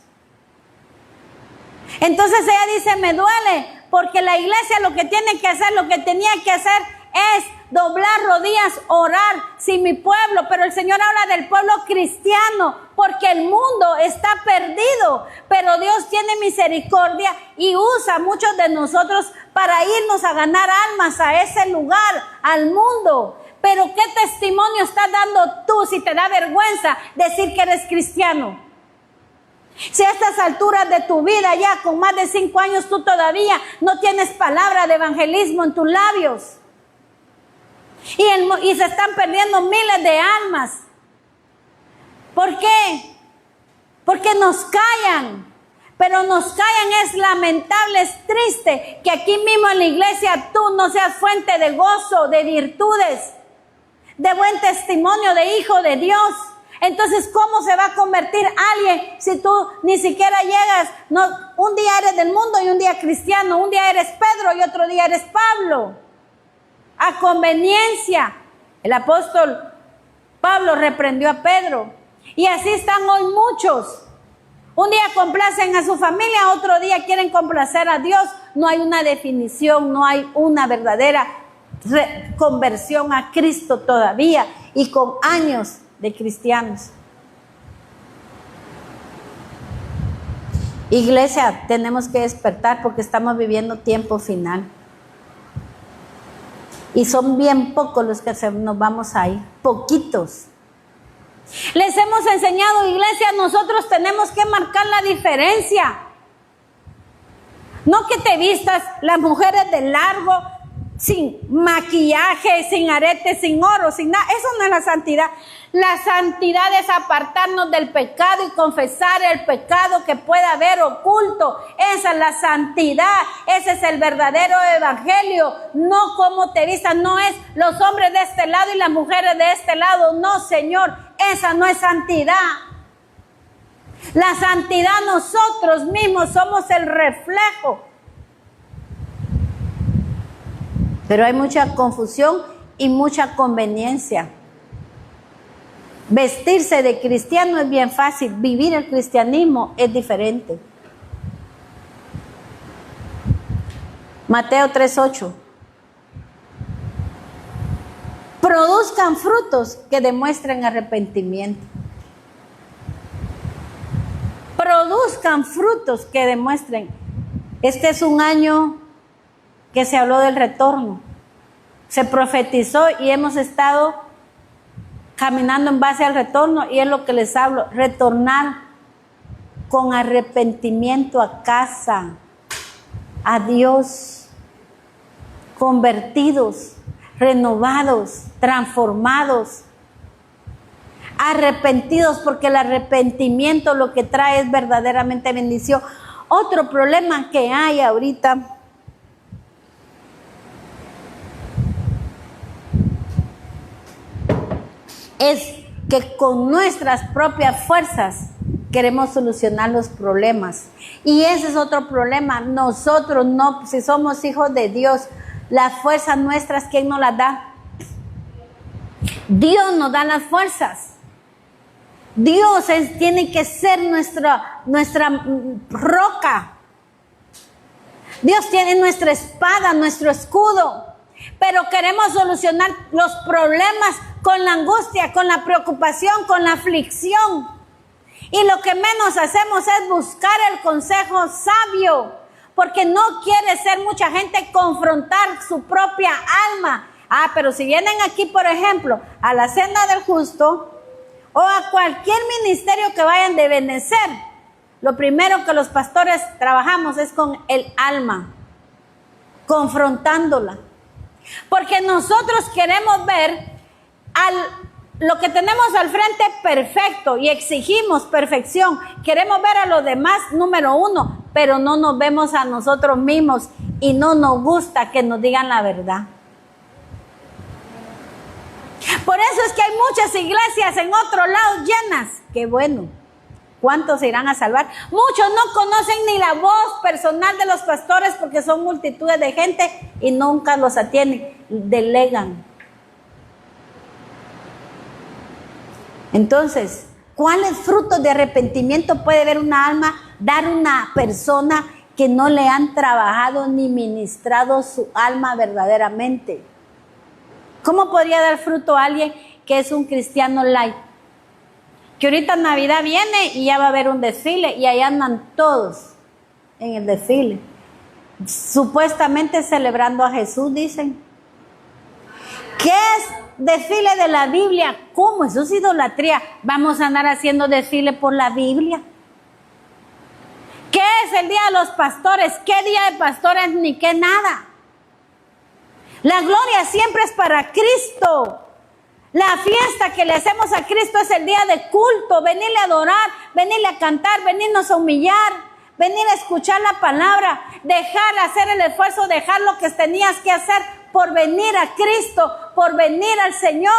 Entonces ella dice, me duele porque la iglesia lo que tiene que hacer, lo que tenía que hacer es doblar rodillas, orar sin mi pueblo, pero el Señor habla del pueblo cristiano porque el mundo está perdido, pero Dios tiene misericordia y usa a muchos de nosotros para irnos a ganar almas a ese lugar, al mundo. Pero ¿qué testimonio estás dando tú si te da vergüenza decir que eres cristiano? Si a estas alturas de tu vida, ya con más de 5 años, tú todavía no tienes palabra de evangelismo en tus labios. Y se están perdiendo miles de almas. ¿Por qué? Porque nos callan. Pero nos callan, es lamentable, es triste que aquí mismo en la iglesia tú no seas fuente de gozo, de virtudes, de buen testimonio, de hijo de Dios. Entonces, ¿cómo se va a convertir alguien si tú ni siquiera llegas? No, un día eres del mundo y un día cristiano, un día eres Pedro y otro día eres Pablo. A conveniencia, el apóstol Pablo reprendió a Pedro. Y así están hoy muchos. Un día complacen a su familia, otro día quieren complacer a Dios. No hay una definición, no hay una verdadera conversión a Cristo todavía, y con años de cristianos. Iglesia, tenemos que despertar porque estamos viviendo tiempo final. Y son bien pocos los que nos vamos a ir, poquitos. Les hemos enseñado, iglesia, nosotros tenemos que marcar la diferencia. No que te vistas las mujeres de largo, sin maquillaje, sin aretes, sin oro, sin nada. Eso no es la santidad. La santidad es apartarnos del pecado y confesar el pecado que pueda haber oculto. Esa es la santidad. Ese es el verdadero evangelio. No como te vistas, no es los hombres de este lado y las mujeres de este lado. No, Señor, esa no es santidad. La santidad, nosotros mismos somos el reflejo. Pero hay mucha confusión y mucha conveniencia. Vestirse de cristiano es bien fácil, vivir el cristianismo es diferente. Mateo 3:8. Produzcan frutos que demuestren arrepentimiento. Produzcan frutos que demuestren. Este es un año que se habló del retorno. Se profetizó y hemos estado caminando en base al retorno, y es lo que les hablo, retornar con arrepentimiento a casa, a Dios, convertidos, renovados, transformados, arrepentidos, porque el arrepentimiento lo que trae es verdaderamente bendición. Otro problema que hay ahorita es que con nuestras propias fuerzas queremos solucionar los problemas. Y ese es otro problema. Nosotros no, si somos hijos de Dios, las fuerzas nuestras, ¿quién nos las da? Dios nos da las fuerzas. Dios tiene que ser nuestra roca. Dios tiene nuestra espada, nuestro escudo. Pero queremos solucionar los problemas con la angustia, con la preocupación, con la aflicción. Y lo que menos hacemos es buscar el consejo sabio, porque no quiere ser mucha gente confrontar su propia alma. Pero si vienen aquí, por ejemplo, a la cena del justo o a cualquier ministerio que vayan de benecer, lo primero que los pastores trabajamos es con el alma, confrontándola. Porque nosotros queremos ver lo que tenemos al frente perfecto y exigimos perfección. Queremos ver a los demás, número uno, pero no nos vemos a nosotros mismos y no nos gusta que nos digan la verdad. Por eso es que hay muchas iglesias en otro lado llenas. Qué bueno. ¿Cuántos se irán a salvar? Muchos no conocen ni la voz personal de los pastores porque son multitudes de gente y nunca los atienden, delegan. Entonces, ¿cuáles frutos de arrepentimiento puede ver una alma, dar una persona que no le han trabajado ni ministrado su alma verdaderamente? ¿Cómo podría dar fruto a alguien que es un cristiano light? Que ahorita Navidad viene y ya va a haber un desfile y ahí andan todos en el desfile, supuestamente celebrando a Jesús, dicen. ¿Qué es desfile de la Biblia? ¿Cómo? Eso es idolatría. Vamos a andar haciendo desfile por la Biblia. ¿Qué es el día de los pastores? ¿Qué día de pastores ni qué nada? La gloria siempre es para Cristo. La fiesta que le hacemos a Cristo es el día de culto, venirle a adorar, venirle a cantar, venirnos a humillar, venir a escuchar la palabra, dejar hacer el esfuerzo, dejar lo que tenías que hacer por venir a Cristo, por venir al Señor.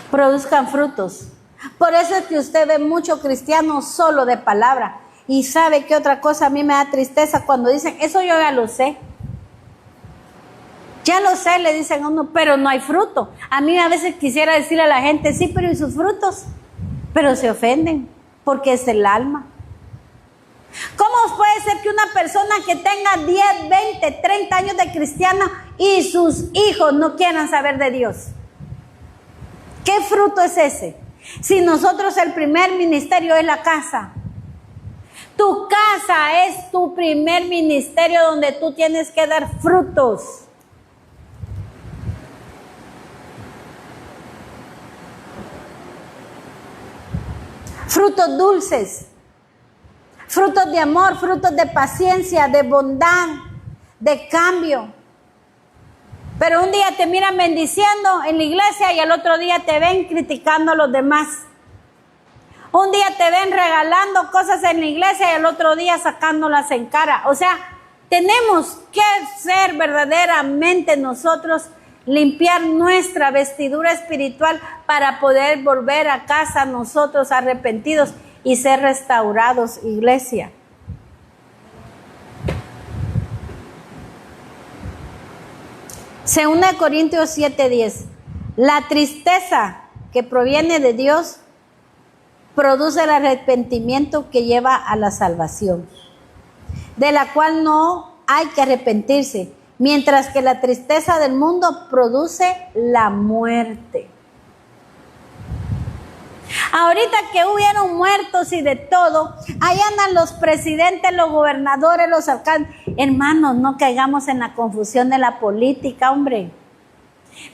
Produzcan frutos. Por eso es que usted ve mucho cristiano solo de palabra. Y sabe que otra cosa a mí me da tristeza cuando dicen, eso yo ya lo sé. Ya lo sé, le dicen a uno, pero no hay fruto. A mí a veces quisiera decirle a la gente, sí, pero ¿y sus frutos? Pero se ofenden, porque es el alma. ¿Cómo puede ser que una persona que tenga 10, 20, 30 años de cristiana y sus hijos no quieran saber de Dios? ¿Qué fruto es ese? Si nosotros el primer ministerio es la casa. Tu casa es tu primer ministerio donde tú tienes que dar frutos. Frutos dulces, frutos de amor, frutos de paciencia, de bondad, de cambio. Pero un día te miran bendiciendo en la iglesia y al otro día te ven criticando a los demás. Un día te ven regalando cosas en la iglesia y al otro día sacándolas en cara. O sea, tenemos que ser verdaderamente nosotros, limpiar nuestra vestidura espiritual para poder volver a casa nosotros arrepentidos y ser restaurados, iglesia. Segunda de Corintios 7:10. La tristeza que proviene de Dios produce el arrepentimiento que lleva a la salvación, de la cual no hay que arrepentirse, mientras que la tristeza del mundo produce la muerte. Ahorita que hubieron muertos y de todo, ahí andan los presidentes, los gobernadores, los alcaldes. Hermanos, no caigamos en la confusión de la política, hombre.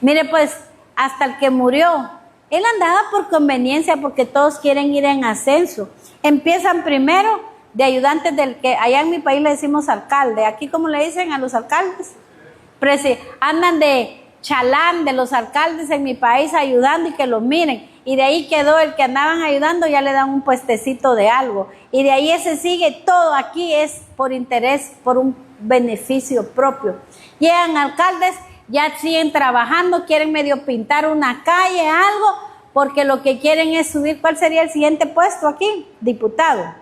Mire, pues, hasta el que murió, él andaba por conveniencia porque todos quieren ir en ascenso. Empiezan primero de ayudantes del que allá en mi país le decimos alcalde. Aquí, ¿cómo le dicen a los alcaldes? Andan de chalán de los alcaldes en mi país ayudando y que los miren. Y de ahí quedó el que andaban ayudando, ya le dan un puestecito de algo. Y de ahí ese sigue todo. Aquí es por interés, por un beneficio propio. Llegan alcaldes, ya siguen trabajando, quieren medio pintar una calle, algo, porque lo que quieren es subir. ¿Cuál sería el siguiente puesto aquí? Diputado.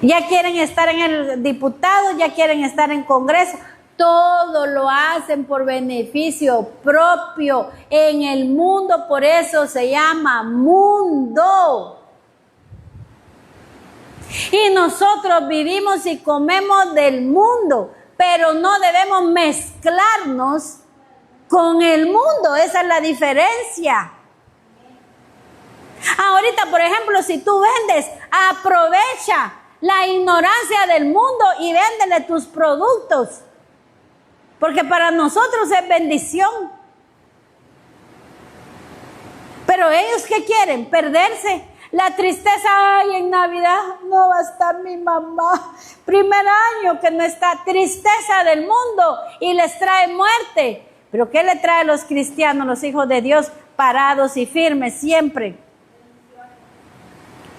Ya quieren estar en el diputado, ya quieren estar en Congreso. Todo lo hacen por beneficio propio en el mundo, por eso se llama mundo. Y nosotros vivimos y comemos del mundo. pero no debemos mezclarnos con el mundo. Esa es la diferencia. Ahorita, por ejemplo, si tú vendes, aprovecha la ignorancia del mundo y véndele tus productos, porque para nosotros es bendición. Pero ellos, ¿qué quieren? Perderse. La tristeza, ay, en Navidad no va a estar mi mamá. Primer año que no está. Tristeza del mundo y les trae muerte. Pero ¿qué le trae a los cristianos, los hijos de Dios? Parados y firmes siempre.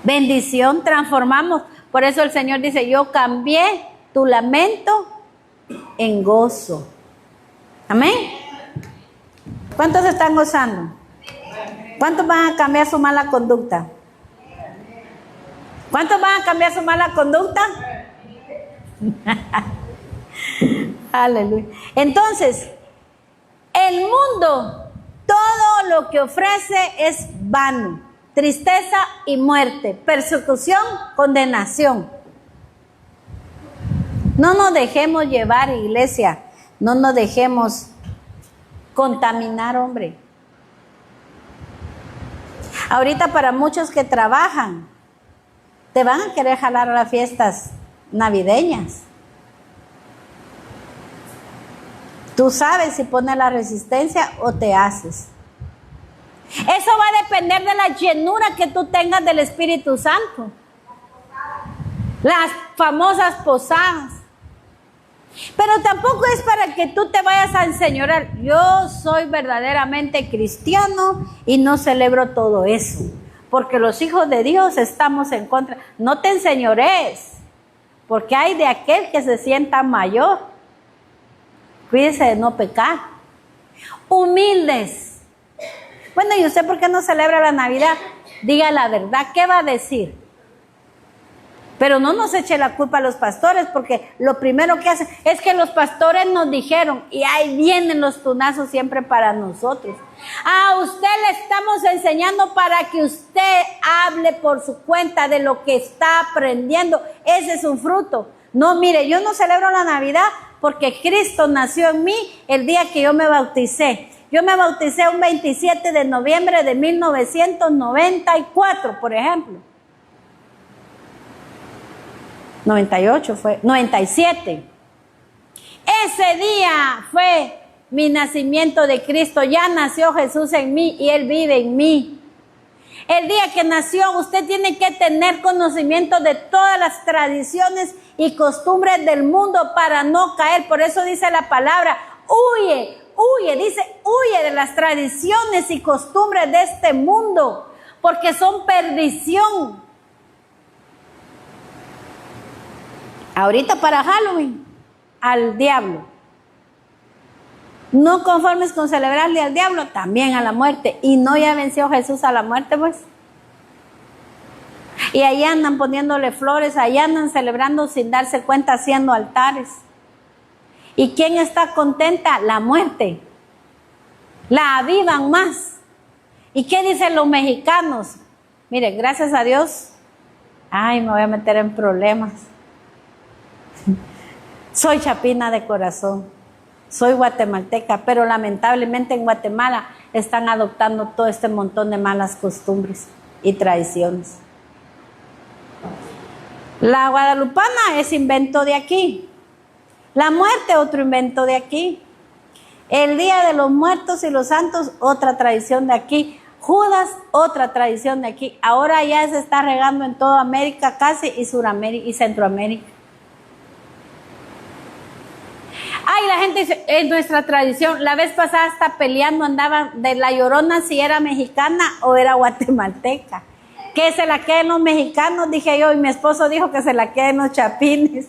Bendición, transformamos. Por eso el Señor dice, yo cambié tu lamento en gozo. Amén. ¿Cuántos están gozando? ¿Cuántos van a cambiar su mala conducta? ¿Cuántos van a cambiar su mala conducta? Aleluya. Entonces, el mundo, todo lo que ofrece es vano. Tristeza y muerte, persecución, condenación. No nos dejemos llevar, iglesia. No nos dejemos contaminar, hombre. Ahorita para muchos que trabajan, te van a querer jalar a las fiestas navideñas. Tú sabes si pones la resistencia o te haces. Eso va a depender de la llenura que tú tengas del Espíritu Santo. Las famosas posadas. Pero tampoco es para que tú te vayas a enseñorear. Yo soy verdaderamente cristiano y no celebro todo eso. Porque los hijos de Dios estamos en contra. No te enseñorees, porque hay de aquel que se sienta mayor. Cuídese de no pecar. Humildes. Bueno, ¿y usted por qué no celebra la Navidad? Diga la verdad, ¿qué va a decir? Pero no nos eche la culpa a los pastores, porque lo primero que hacen es que los pastores nos dijeron, y ahí vienen los tunazos siempre para nosotros. A usted le estamos enseñando para que usted hable por su cuenta de lo que está aprendiendo. Ese es un fruto. No, mire, yo no celebro la Navidad porque Cristo nació en mí el día que yo me bauticé. Yo me bauticé un 27 de noviembre de 1994, por ejemplo. 98 fue, 97. Ese día fue mi nacimiento de Cristo. Ya nació Jesús en mí y Él vive en mí. El día que nació, usted tiene que tener conocimiento de todas las tradiciones y costumbres del mundo para no caer. Por eso dice la palabra, huye, dice, huye de las tradiciones y costumbres de este mundo, porque son perdición. Ahorita para Halloween, al diablo. No conformes con celebrarle al diablo, también a la muerte. Y no ya venció Jesús a la muerte, pues. Y ahí andan poniéndole flores, ahí andan celebrando sin darse cuenta, haciendo altares. ¿Y quién está contenta? La muerte. La avivan más. ¿Y qué dicen los mexicanos? Mire, gracias a Dios, ay, me voy a meter en problemas. Soy chapina de corazón, soy guatemalteca, pero lamentablemente en Guatemala están adoptando todo este montón de malas costumbres y tradiciones. La guadalupana es invento de aquí. La muerte, otro invento de aquí. El Día de los Muertos y los Santos, otra tradición de aquí. Judas, otra tradición de aquí. Ahora ya se está regando en toda América casi y Suramérica y Centroamérica. Ay, la gente dice, es nuestra tradición. La vez pasada hasta peleando andaban de la Llorona si era mexicana o era guatemalteca. Que se la queden los mexicanos, dije yo, y mi esposo dijo que se la queden los chapines.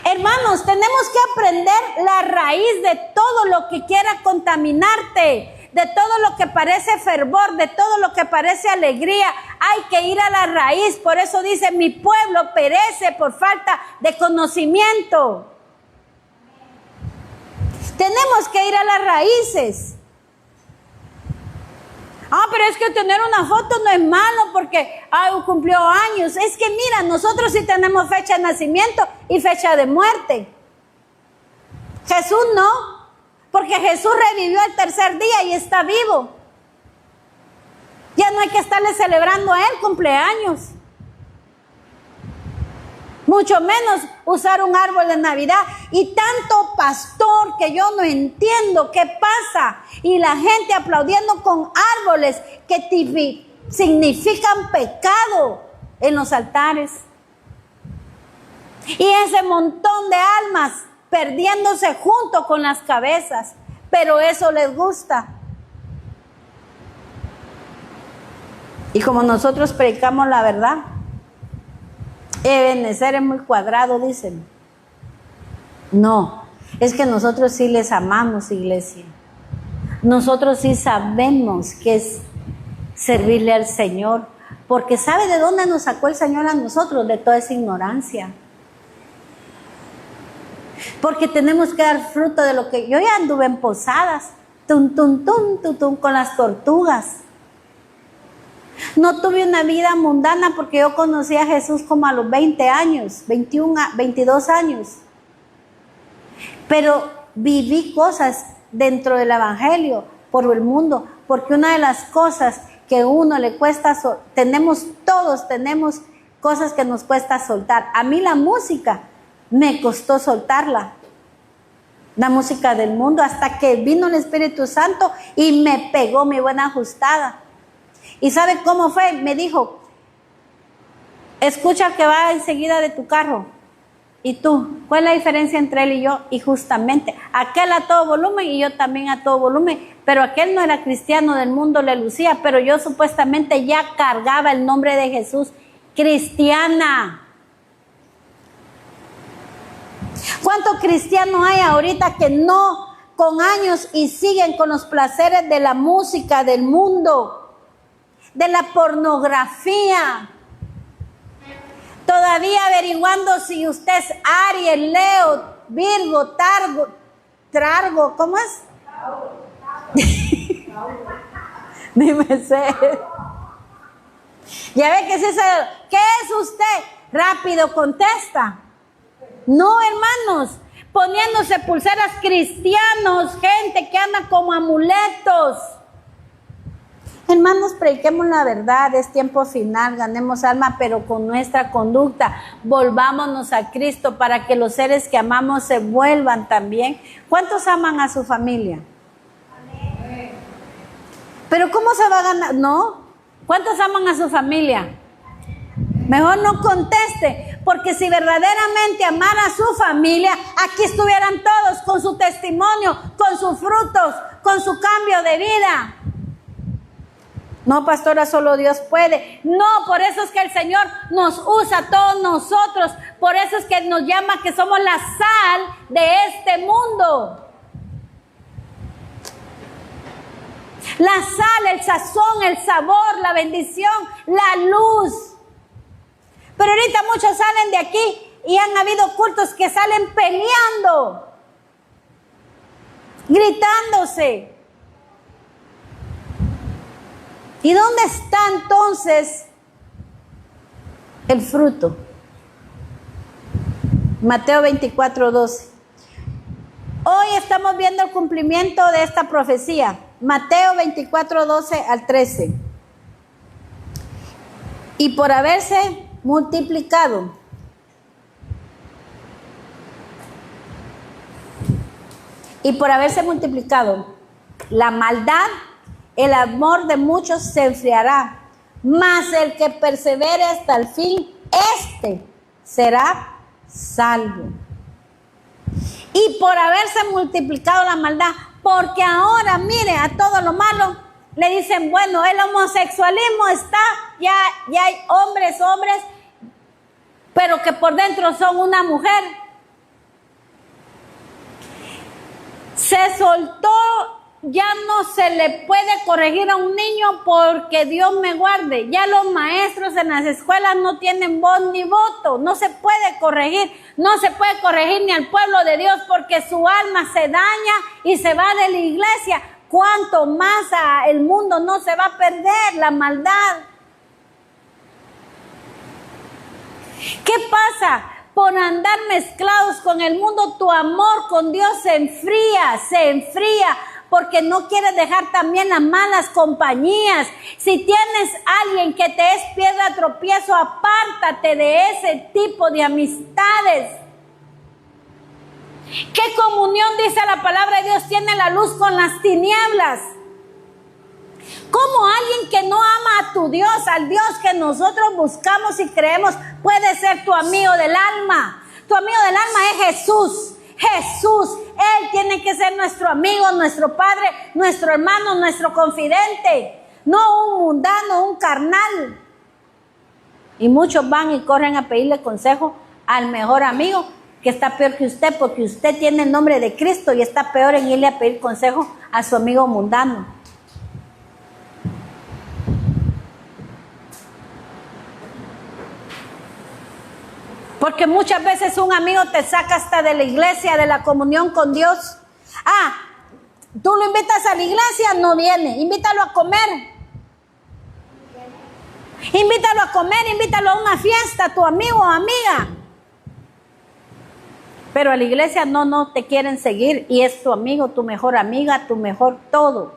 Hermanos, tenemos que aprender la raíz de todo lo que quiera contaminarte, de todo lo que parece fervor, de todo lo que parece alegría. Hay que ir a la raíz. Por eso dice, mi pueblo perece por falta de conocimiento. Tenemos que ir a las raíces. Ah, pero es que tener una foto no es malo porque cumplió años. Es que mira, nosotros sí tenemos fecha de nacimiento y fecha de muerte. Jesús no, porque Jesús revivió el tercer día y está vivo. Ya no hay que estarle celebrando a él cumpleaños. Mucho menos usar un árbol de Navidad. Y tanto pastor que yo no entiendo qué pasa. Y la gente aplaudiendo con árboles que significan pecado en los altares. Y ese montón de almas perdiéndose junto con las cabezas. Pero eso les gusta. Y como nosotros predicamos la verdad, Ebenezer es muy cuadrado, dicen. No, es que nosotros sí les amamos, iglesia. Nosotros sí sabemos que es servirle al Señor, porque ¿sabe de dónde nos sacó el Señor a nosotros? De toda esa ignorancia. Porque tenemos que dar fruto de lo que... Yo ya anduve en posadas, con las tortugas. No tuve una vida mundana porque yo conocí a Jesús como a los 20 años, 22 años. Pero viví cosas dentro del evangelio, por el mundo, porque una de las cosas que a uno le cuesta, todos tenemos cosas que nos cuesta soltar. A mí la música me costó soltarla, la música del mundo, hasta que vino el Espíritu Santo y me pegó mi buena ajustada. ¿Y sabe cómo fue? Me dijo, escucha que va enseguida de tu carro. ¿Y tú? ¿Cuál es la diferencia entre él y yo? Y justamente, aquel a todo volumen y yo también a todo volumen. Pero aquel no era cristiano, del mundo le lucía, pero yo supuestamente ya cargaba el nombre de Jesús. Cristiana. ¿Cuántos cristianos hay ahorita que no, con años, y siguen con los placeres de la música, del mundo, de la pornografía? Todavía averiguando si usted es Aries, Leo, Virgo, Targo, ¿cómo es? Dime sé. Ya ve que ¿qué es usted? Rápido contesta. No, hermanos, poniéndose pulseras cristianos, gente que anda como amuletos. Hermanos, prediquemos la verdad, es tiempo final, ganemos alma, pero con nuestra conducta volvámonos a Cristo para que los seres que amamos se vuelvan también. ¿Cuántos aman a su familia? Amén. Pero ¿cómo se va a ganar? No. ¿Cuántos aman a su familia? Mejor no conteste, porque si verdaderamente amara a su familia, aquí estuvieran todos con su testimonio, con sus frutos, con su cambio de vida. No, pastora, solo Dios puede. No, por eso es que el Señor nos usa a todos nosotros. Por eso es que nos llama que somos la sal de este mundo. La sal, el sazón, el sabor, la bendición, la luz. Pero ahorita muchos salen de aquí y han habido cultos que salen peleando, gritándose. ¿Y dónde está entonces el fruto? Mateo 24:12. Hoy estamos viendo el cumplimiento de esta profecía. Mateo 24:12 al 13. Y por haberse multiplicado la maldad, el amor de muchos se enfriará, mas el que persevere hasta el fin, este será salvo. Y por haberse multiplicado la maldad, porque ahora, mire, a todo lo malo le dicen, bueno, el homosexualismo está, ya hay hombres, pero que por dentro son una mujer. Se soltó, ya no se le puede corregir a un niño porque Dios me guarde. Ya los maestros en las escuelas no tienen voz ni voto, no se puede corregir, no se puede corregir ni al pueblo de Dios porque su alma se daña y se va de la iglesia cuánto más el mundo no se va a perder, la maldad. ¿Qué pasa? Por andar mezclados con el mundo, tu amor con Dios se enfría, porque no quieres dejar también las malas compañías. Si tienes alguien que te es piedra de tropiezo, apártate de ese tipo de amistades. ¿Qué comunión, dice la palabra de Dios, tiene la luz con las tinieblas? ¿Cómo alguien que no ama a tu Dios, al Dios que nosotros buscamos y creemos, puede ser tu amigo del alma? Tu amigo del alma es Jesús. Jesús, Él tiene que ser nuestro amigo, nuestro Padre, nuestro hermano, nuestro confidente, no un mundano, un carnal. Y muchos van y corren a pedirle consejo al mejor amigo, que está peor que usted, porque usted tiene el nombre de Cristo y está peor en irle a pedir consejo a su amigo mundano. Porque muchas veces un amigo te saca hasta de la iglesia, de la comunión con Dios. Tú lo invitas a la iglesia, no viene. Invítalo a comer. Invítalo a comer, invítalo a una fiesta, tu amigo o amiga. Pero a la iglesia no te quieren seguir y es tu amigo, tu mejor amiga, tu mejor todo.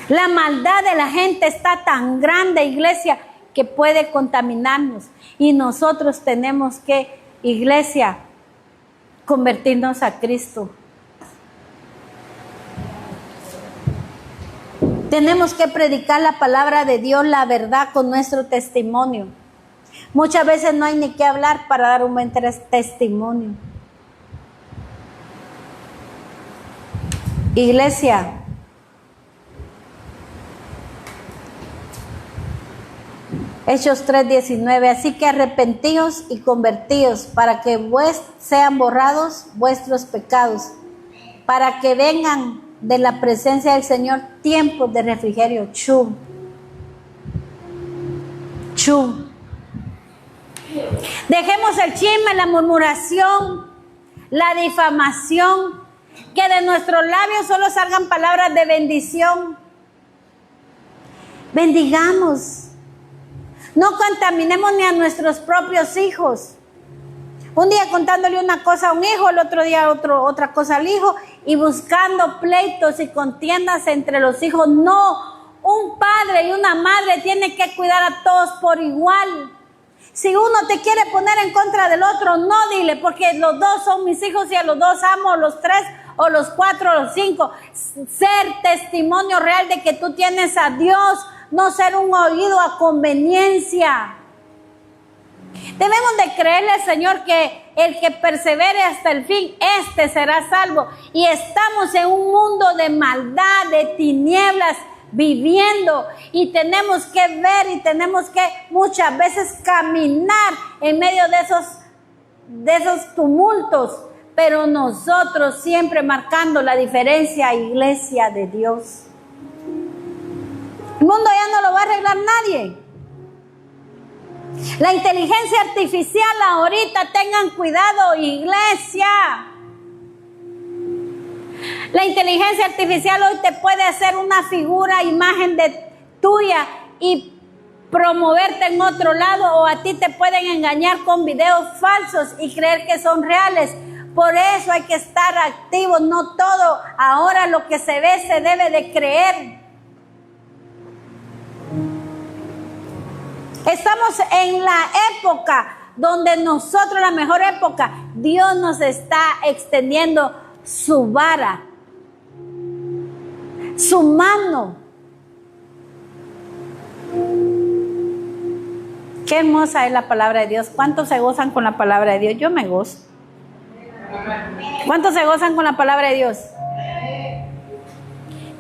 La maldad de la gente está tan grande, iglesia, que puede contaminarnos. Y nosotros tenemos que, iglesia, convertirnos a Cristo. Tenemos que predicar la palabra de Dios, la verdad, con nuestro testimonio. Muchas veces no hay ni que hablar para dar un buen testimonio. Iglesia, Hechos 3:19, así que arrepentíos y convertíos para que sean borrados vuestros pecados, para que vengan de la presencia del Señor tiempos de refrigerio. Dejemos el chisme, la murmuración, la difamación, que de nuestros labios solo salgan palabras de bendición. Bendigamos. No contaminemos ni a nuestros propios hijos. Un día contándole una cosa a un hijo, el otro día otra cosa al hijo, y buscando pleitos y contiendas entre los hijos. No, un padre y una madre tienen que cuidar a todos por igual. Si uno te quiere poner en contra del otro, no dile, porque los dos son mis hijos y a los dos amo, los tres o los cuatro o los cinco. Ser testimonio real de que tú tienes a Dios, no ser un oído a conveniencia. Debemos de creerle al Señor que el que persevere hasta el fin, este será salvo. Y estamos en un mundo de maldad, de tinieblas, viviendo, y tenemos que ver y tenemos que muchas veces caminar en medio de esos tumultos, pero nosotros siempre marcando la diferencia, iglesia de Dios. El mundo ya no lo va a arreglar nadie. La inteligencia artificial ahorita, tengan cuidado, iglesia. La inteligencia artificial hoy te puede hacer una figura, imagen de tuya y promoverte en otro lado, o a ti te pueden engañar con videos falsos y creer que son reales. Por eso hay que estar activos, no todo ahora lo que se ve se debe de creer. Estamos en la época donde nosotros, la mejor época, Dios nos está extendiendo su vara, su mano. Qué hermosa es la palabra de Dios. ¿Cuántos se gozan con la palabra de Dios? Yo me gozo. ¿Cuántos se gozan con la palabra de Dios?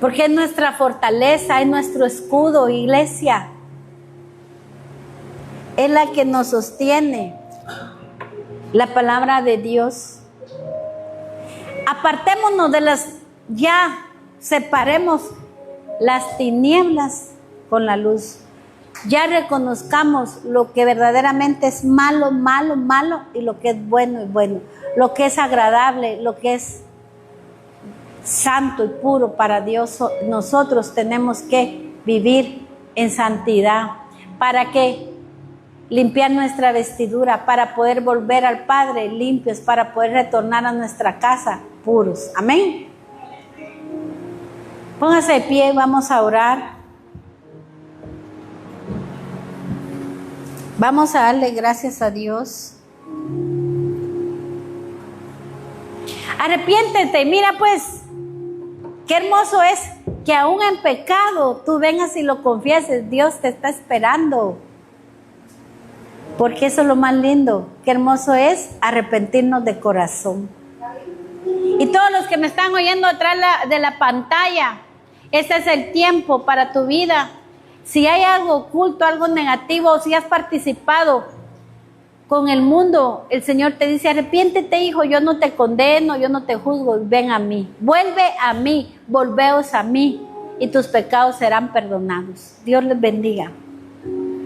Porque es nuestra fortaleza, es nuestro escudo, iglesia. Es la que nos sostiene, la palabra de Dios. Apartémonos separemos las tinieblas con la luz. Ya reconozcamos lo que verdaderamente es malo, malo, malo, y lo que es bueno, es bueno. Lo que es agradable, lo que es santo y puro para Dios, nosotros tenemos que vivir en santidad. ¿Para qué? Limpiar nuestra vestidura, para poder volver al Padre limpios, para poder retornar a nuestra casa puros. Amén. Póngase de pie, vamos a orar. Vamos a darle gracias a Dios. Arrepiéntete, mira pues, qué hermoso es que aún en pecado tú vengas y lo confieses. Dios te está esperando. Porque eso es lo más lindo. Qué hermoso es arrepentirnos de corazón. Y todos los que me están oyendo atrás de la pantalla, este es el tiempo para tu vida. Si hay algo oculto, algo negativo, si has participado con el mundo, el Señor te dice, arrepiéntete, hijo, yo no te condeno, yo no te juzgo, ven a mí. Vuelve a mí, volveos a mí, y tus pecados serán perdonados. Dios les bendiga.